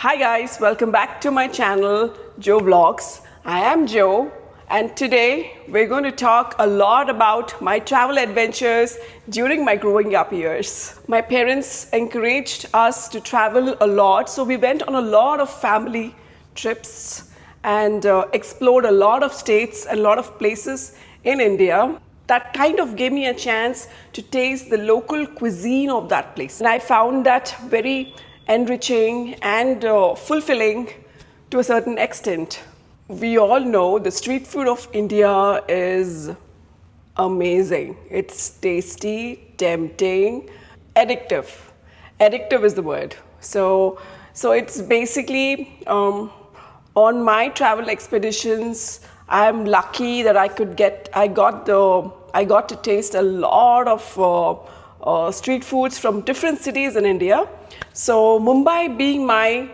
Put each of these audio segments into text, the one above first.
Hi guys, welcome back to my channel, Jo Vlogs. I am Jo, and today we're going to talk a lot about my travel adventures during my growing up years. My parents encouraged us to travel a lot, so we went on a lot of family trips and explored a lot of states and a lot of places in India. That kind of gave me a chance to taste the local cuisine of that place. And I found that very enriching and fulfilling to a certain extent. We all know the street food of India is amazing. It's tasty, tempting, addictive. Addictive is the word. So it's basically on my travel expeditions, I'm lucky that I got to taste a lot of street foods from different cities in India. So Mumbai being my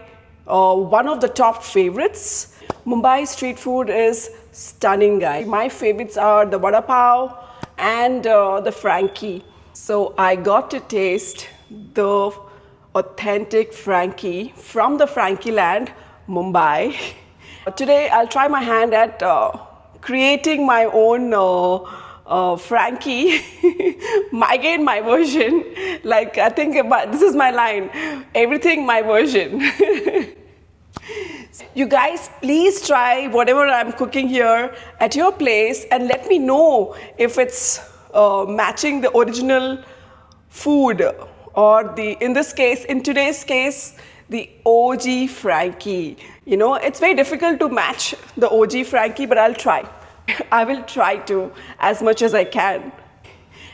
one of the top favorites. Mumbai street food is stunning, guys. My favorites are the vada pav and the Frankie. So I got to taste the authentic Frankie from the Frankie land, Mumbai. Today I'll try my hand at creating my own Frankie, again my version. Like I think this is my line, everything my version. You guys, please try whatever I'm cooking here at your place and let me know if it's matching the original food or in today's case, the OG Frankie. You know, it's very difficult to match the OG Frankie, but I'll try. I will try to as much as I can.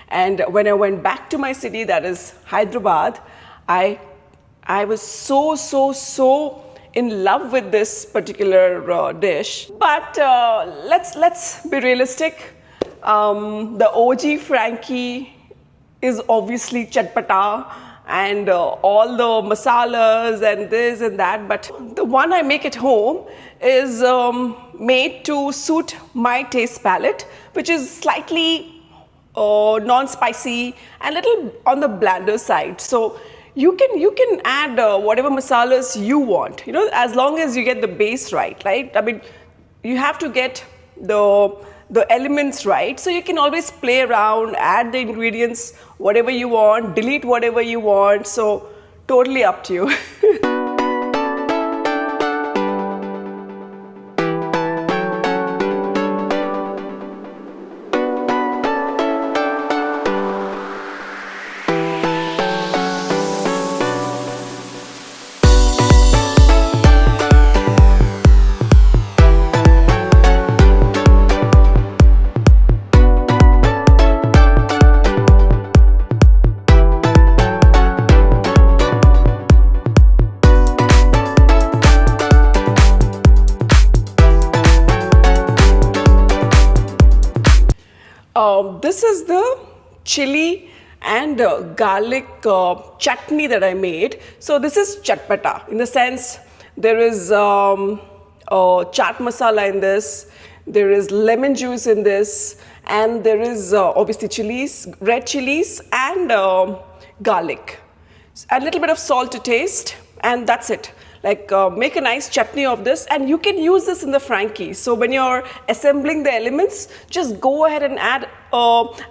And when I went back to my city, that is Hyderabad, I was so in love with this particular dish. But let's be realistic. The OG Frankie is obviously chatpata and all the masalas and this and that, but the one I make at home is made to suit my taste palette, which is slightly non-spicy and little on the blander side. So you can add whatever masalas you want, you know, as long as you get the base right? I mean, you have to get the elements right, so you can always play around, add the ingredients whatever you want, delete whatever you want, so totally up to you. This is the chili and garlic chutney that I made. So this is chatpata in the sense there is chaat masala in this, there is lemon juice in this, and there is obviously chilies, red chilies and garlic. A little bit of salt to taste, and that's it. Like make a nice chutney of this, and you can use this in the Frankie. So when you're assembling the elements, just go ahead and add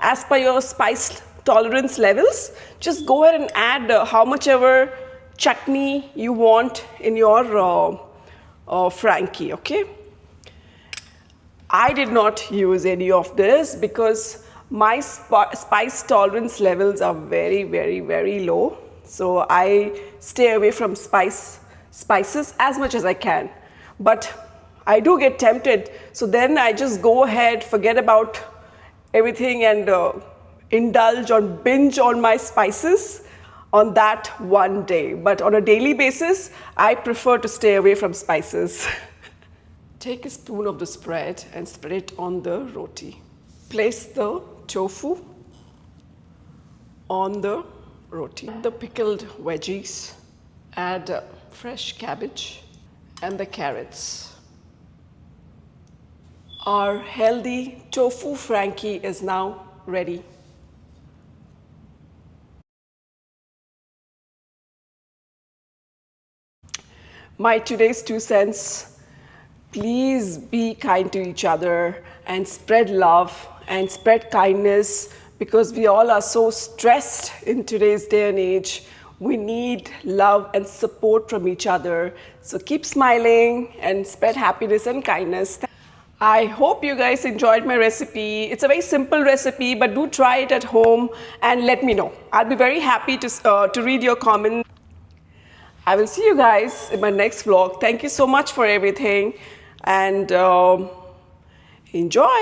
as per your spice tolerance levels. Just go ahead and add how much ever chutney you want in your Frankie, okay? I did not use any of this because my spice tolerance levels are very low. So I stay away from spices as much as I can. But I do get tempted, so then I just go ahead, forget about everything and binge on my spices on that one day. But on a daily basis, I prefer to stay away from spices. Take a spoon of the spread and spread it on the roti. Place the tofu on the roti. The pickled veggies, add fresh cabbage and the carrots. Our healthy tofu Frankie is now ready. My today's 2 cents: please be kind to each other and spread love and spread kindness, because we all are so stressed in today's day and age. We need love and support from each other. So keep smiling and spread happiness and kindness. I hope you guys enjoyed my recipe. It's a very simple recipe, but do try it at home and let me know. I'll be very happy to read your comments. I will see you guys in my next vlog. Thank you so much for everything, and enjoy.